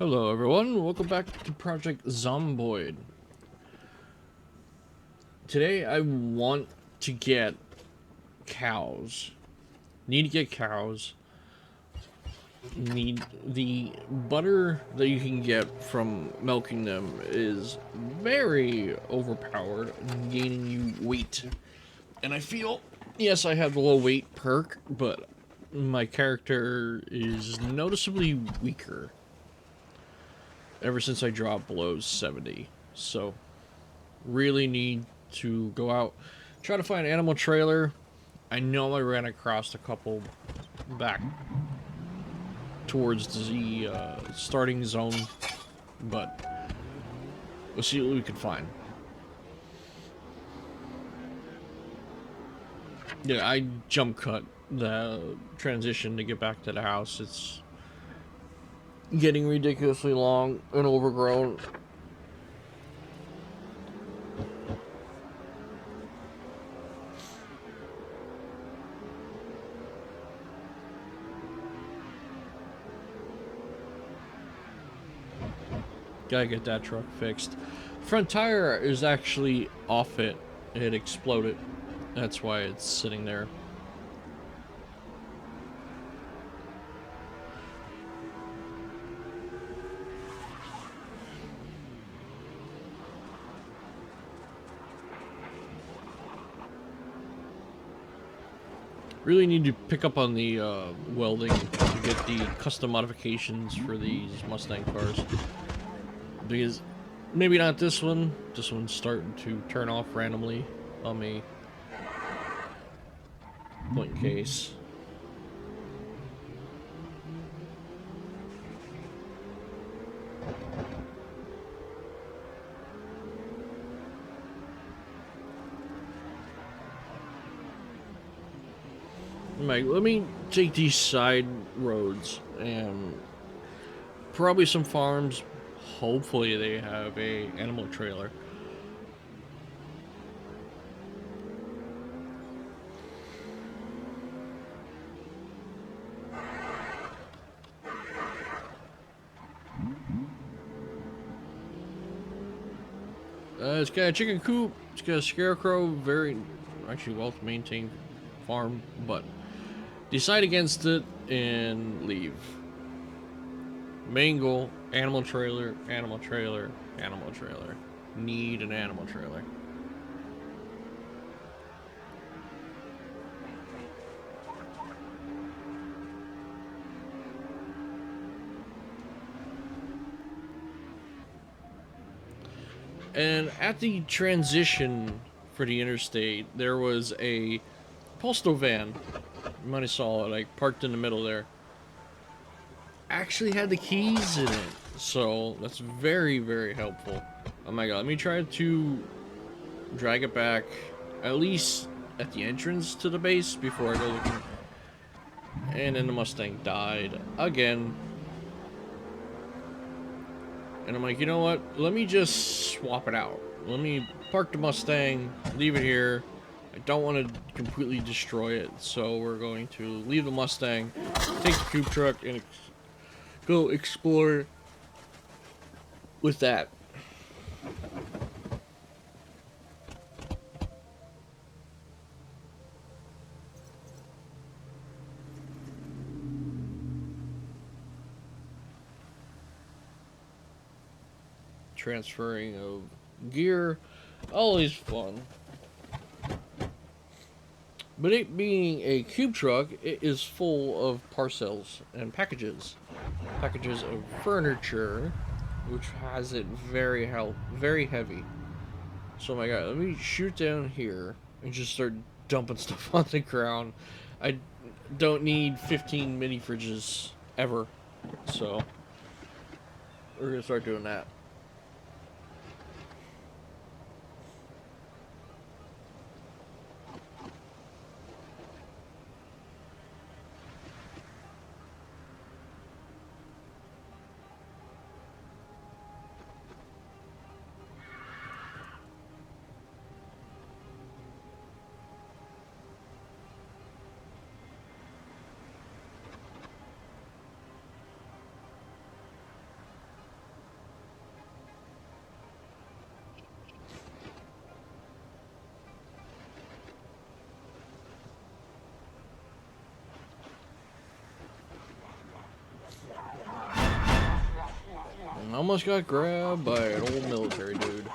Hello everyone, welcome back to Project Zomboid. Today I want to get cows. Need to get cows. Need the butter that you can get from milking them is very overpowered, gaining you weight. And I feel, yes, I have the low weight perk, but my character is noticeably weaker ever since I dropped below 70. So really need to go out, try to find an animal trailer. I know I ran across a couple back towards the starting zone, but we'll see what we can find. Yeah, I jump cut the transition to get back to the house. It's getting ridiculously long and overgrown. Gotta get that truck fixed. Front tire is actually off it. It exploded. That's why it's sitting there. Really need to pick up on the welding to get the custom modifications for these Mustang cars. Because maybe not this one. This one's starting to turn off randomly on me. Point case. Like, let me take these side roads and probably some farms. Hopefully they have a animal trailer. It's got a chicken coop. It's got a scarecrow. Very, actually, well maintained farm, but decide against it and leave. Main goal: animal trailer, animal trailer, animal trailer. Need an animal trailer. And at the transition for the interstate, there was a postal van. You might have saw it, like parked in the middle there. Actually had the keys in it, so that's very, very helpful. Oh my god, let me try to drag it back, at least at the entrance to the base before I go looking. And then the Mustang died again. And I'm like, you know what? Let me just swap it out. Let me park the Mustang, leave it here. I don't want to completely destroy it, so we're going to leave the Mustang, take the coupe truck, and go explore with that. Transferring of gear, always fun. But it being a cube truck, it is full of parcels and packages. Packages of furniture, which has it very heavy. So my god, let me shoot down here and just start dumping stuff on the ground. I don't need 15 mini fridges ever. So we're gonna start doing that. Almost got grabbed by an old military dude.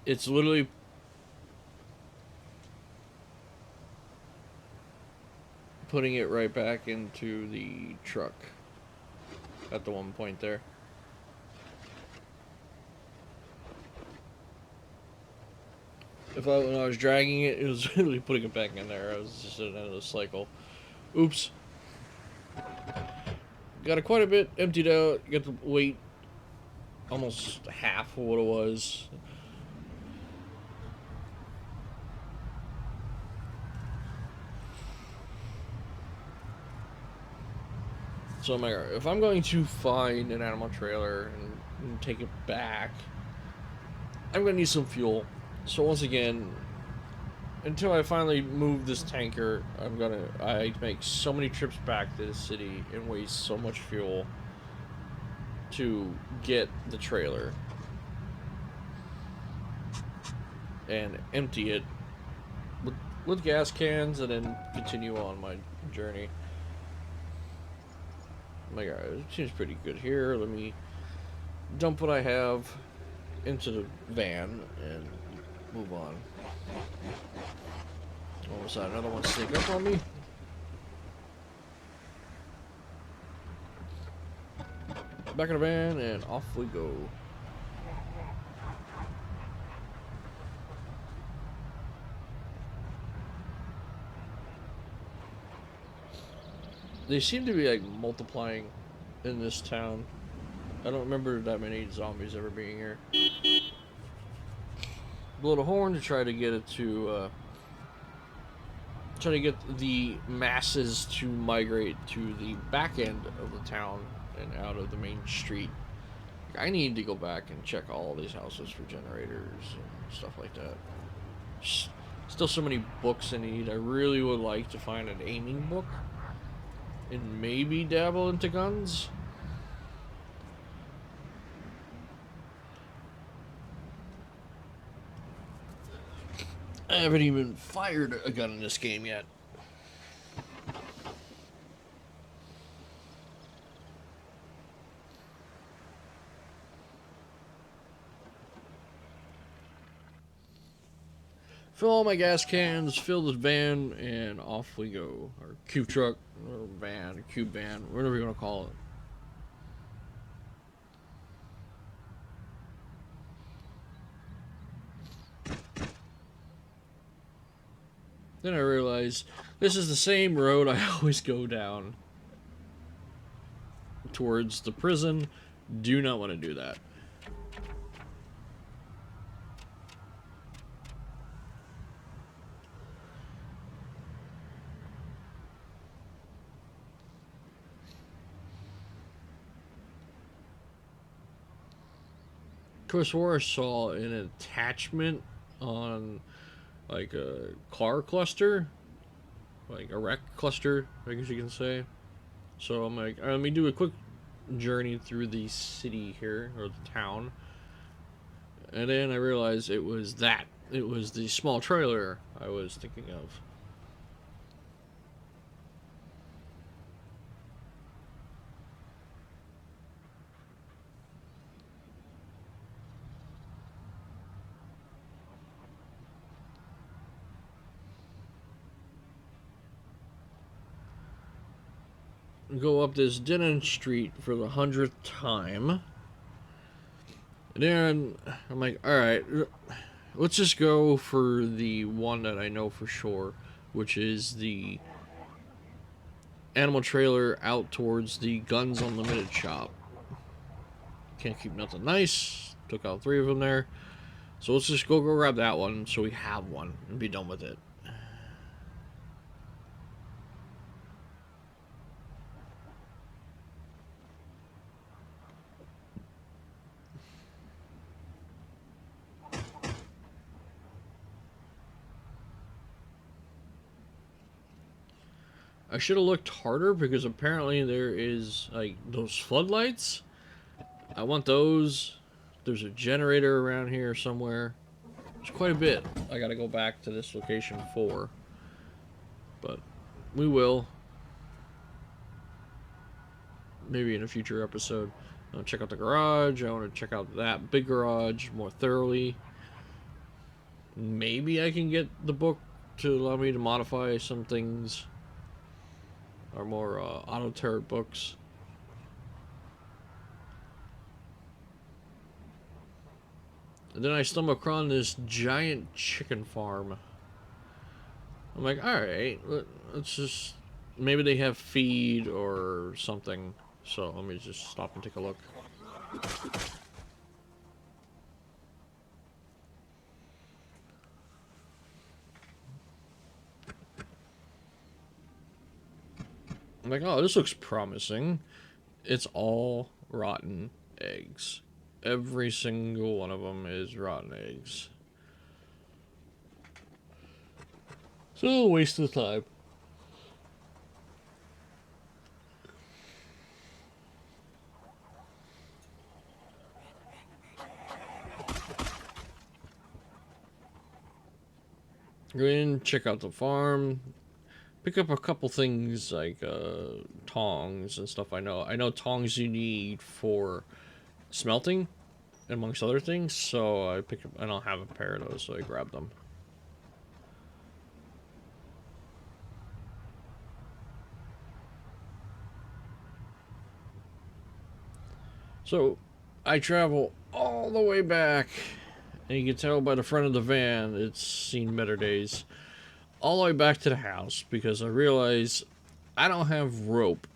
It's literally putting it right back into the truck at the one point there. When I was dragging it, it was literally putting it back in there. I was just at the end of the cycle. Oops. Got it quite a bit emptied out. Got the weight almost half of what it was. So I'm like, if I'm going to find an animal trailer and take it back, I'm going to need some fuel. So once again, until I finally move this tanker, I make so many trips back to the city and waste so much fuel to get the trailer and empty it with gas cans and then continue on my journey. My God, it seems pretty good here. Let me dump what I have into the van and move on. Almost had another one sneak up on me. Back in the van and off we go. They seem to be like multiplying in this town. I don't remember that many zombies ever being here. Blow the horn to try to get it to try to get the masses to migrate to the back end of the town and out of the main street. I need to go back and check all these houses for generators and stuff like that. Still so many books I need. I really would like to find an aiming book and maybe dabble into guns. I haven't even fired a gun in this game yet. Fill all my gas cans, fill this van, and off we go. Or cube truck, or van, cube van, whatever you want to call it. Then I realized this is the same road I always go down towards the prison. Do not want to do that. Could have swore I saw an attachment on like a car cluster, like a wreck cluster, I guess you can say. So I'm like, let me do a quick journey through the city here, or the town. And then I realized it was that. It was the small trailer I was thinking of. Go up this dead end street for the 100th time. And then I'm like, alright, let's just go for the one that I know for sure, which is the animal trailer out towards the Guns Unlimited shop. Can't keep nothing nice. Took out 3 of them there. So let's just go grab that one so we have one and be done with it. I should have looked harder because apparently there is like those floodlights. I want those. There's a generator around here somewhere. There's quite a bit. I gotta go back to this location for. But we will. Maybe in a future episode. I want to check out the garage. I want to check out that big garage more thoroughly. Maybe I can get the book to allow me to modify some things. Or more auto turret books. And then I stumble across this giant chicken farm. I'm like, alright, let's just... Maybe they have feed or something. So let me just stop and take a look. I'm like, oh, this looks promising. It's all rotten eggs. Every single one of them is rotten eggs. So a waste of time. Go in, check out the farm. Pick up a couple things like tongs and stuff. I know tongs you need for smelting, amongst other things. So I picked up, and I'll have a pair of those, so I grabbed them. So I travel all the way back, and you can tell by the front of the van it's seen better days. All the way back to the house because I realize I don't have rope,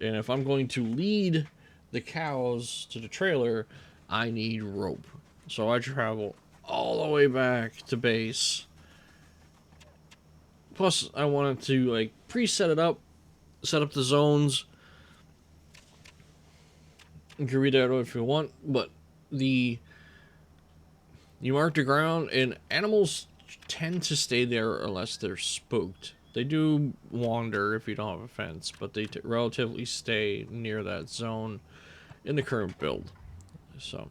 and if I'm going to lead the cows to the trailer, I need rope. So I travel all the way back to base. Plus, I wanted to like pre-set it up, set up the zones. You can read that if you want, but you mark the ground, and animals tend to stay there unless they're spooked. They do wander if you don't have a fence, but they relatively stay near that zone in the current build. So,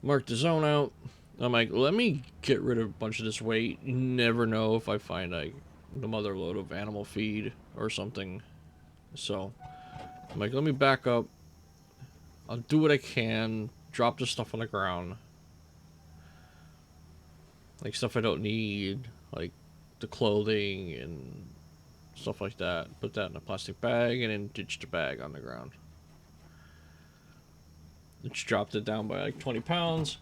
mark the zone out. I'm like, let me get rid of a bunch of this weight. You never know if I find like the mother load of animal feed or something. So, I'm like, let me back up. I'll do what I can. Drop the stuff on the ground. Like stuff I don't need, like the clothing and stuff like that. Put that in a plastic bag and then ditch the bag on the ground. Just dropped it down by like 20 pounds.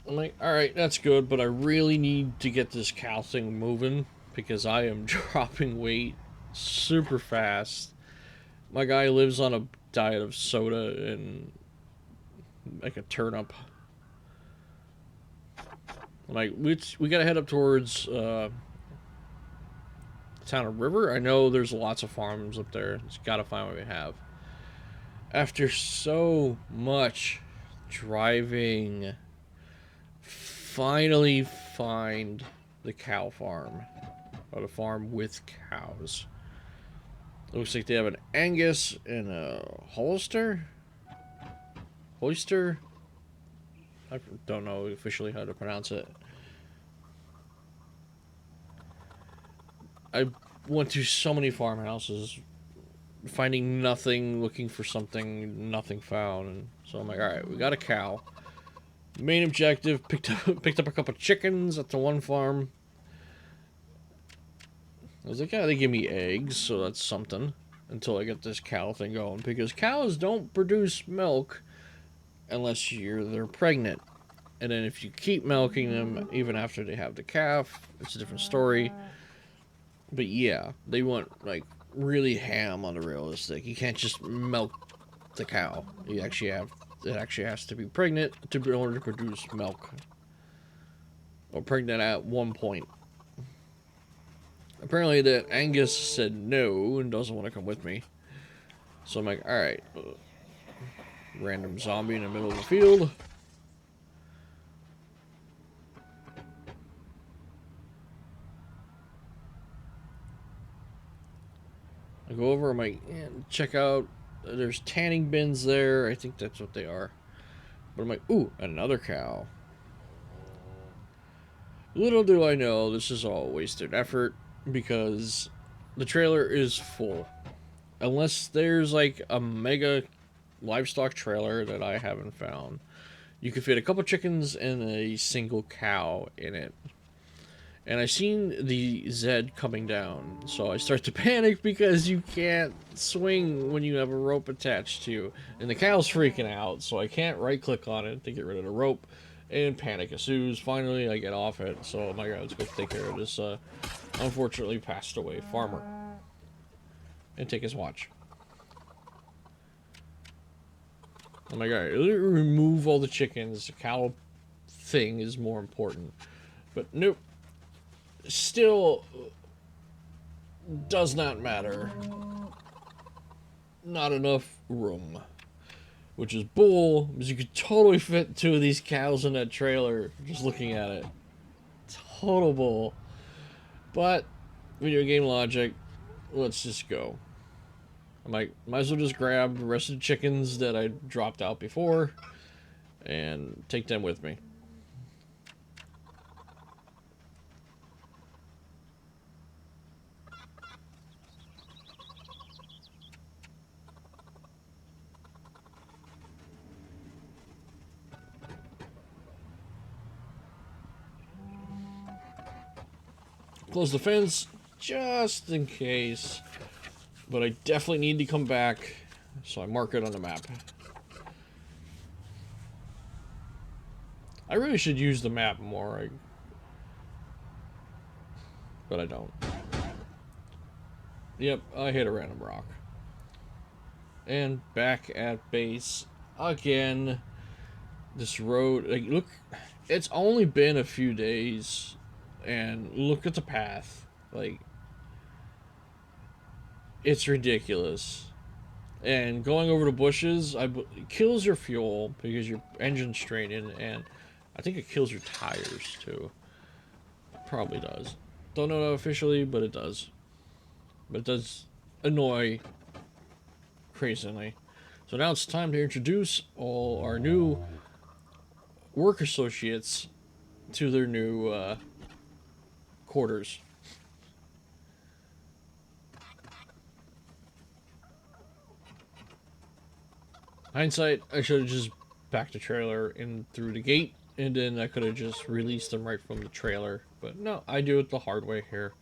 I'm like, alright, that's good, but I really need to get this cow thing moving because I am dropping weight super fast. My guy lives on a diet of soda and like a turnip. Like, we gotta head up towards the town of River. I know there's lots of farms up there. Just gotta find what we have. After so much driving, finally find the cow farm. Or the farm with cows. Looks like they have an Angus and a Hollister? Oyster? I don't know officially how to pronounce it. I went to so many farmhouses, finding nothing, looking for something, nothing found. And so I'm like, alright, we got a cow. Main objective, picked up a couple chickens at the one farm. I was like, yeah, they give me eggs, so that's something. Until I get this cow thing going. Because cows don't produce milk unless they're pregnant. And then if you keep milking them, even after they have the calf, it's a different story. But yeah, they want, like, really ham on the realistic. You can't just milk the cow. It actually has to be pregnant in order to produce milk. Or pregnant at one point. Apparently that Angus said no and doesn't want to come with me. So I'm like, alright. Random zombie in the middle of the field. like, check out, there's tanning bins there. I think that's what they are. But I'm like, ooh, another cow. Little do I know, this is all wasted effort because the trailer is full. Unless there's like a mega livestock trailer that I haven't found, you can fit a couple chickens and a single cow in it. And I seen the Zed coming down, so I start to panic because you can't swing when you have a rope attached to you. And the cow's freaking out, so I can't right click on it to get rid of the rope, and panic ensues. Finally, I get off it, so my God, let's go take care of this unfortunately passed away farmer. And take his watch. Oh my God, remove all the chickens. The cow thing is more important. But nope. Still does not matter. Not enough room. Which is bull, because you could totally fit 2 of these cows in that trailer just looking at it. Total bull. But, video game logic, let's just go. I might as well just grab the rest of the chickens that I dropped out before and take them with me. Close the fence, just in case. But I definitely need to come back, so I mark it on the map. I really should use the map more, but I don't. Yep, I hit a random rock. And back at base again. This road, like, look, it's only been a few days, and look at the path. Like, it's ridiculous. And going over the bushes, it kills your fuel because your engine's straining, and I think it kills your tires too. Probably does. Don't know that officially, but it does. But it does annoy crazily. So now it's time to introduce all our new work associates to their new quarters. Hindsight, I should have just backed the trailer in through the gate, and then I could have just released them right from the trailer. But no, I do it the hard way here.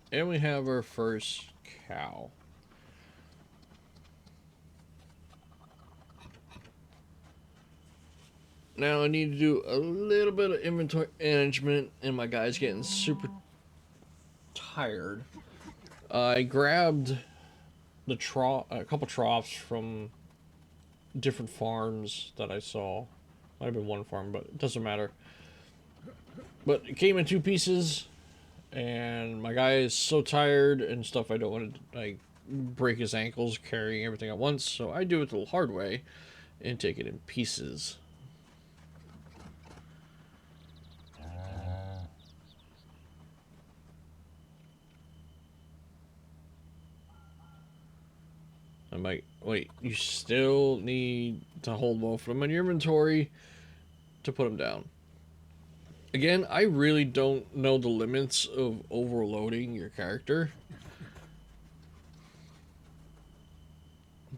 And we have our first cow. Now I need to do a little bit of inventory management, and my guy's getting super tired. I grabbed the a couple troughs from different farms that I saw. Might have been one farm, but it doesn't matter. But it came in 2 pieces, and my guy is so tired and stuff. I don't want to like break his ankles carrying everything at once, so I do it the hard way and take it in pieces. I'm like, wait, you still need to hold both of them in your inventory to put them down. Again, I really don't know the limits of overloading your character.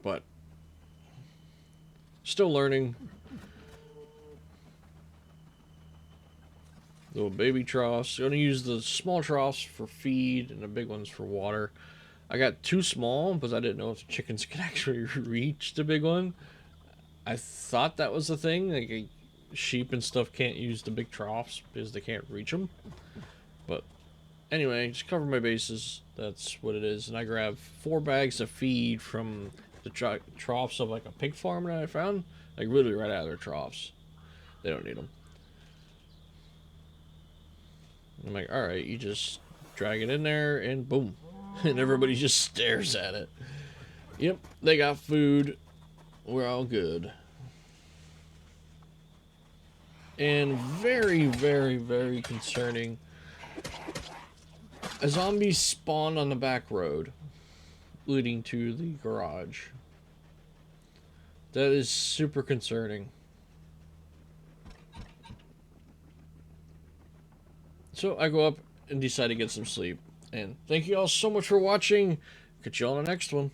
But still learning. Little baby troughs. I'm gonna use the small troughs for feed and the big ones for water. I got 2 small because I didn't know if the chickens could actually reach the big one. I thought that was the thing. Like, sheep and stuff can't use the big troughs because they can't reach them. But anyway, just cover my bases. That's what it is. And I grabbed 4 bags of feed from the troughs of like a pig farm that I found. Like, really right out of their troughs. They don't need them. I'm like, all right, you just drag it in there and boom. And everybody just stares at it. Yep, they got food. We're all good. And very, very, very concerning. A zombie spawned on the back road leading to the garage. That is super concerning. So I go up and decide to get some sleep. And thank you all so much for watching. Catch you all on the next one.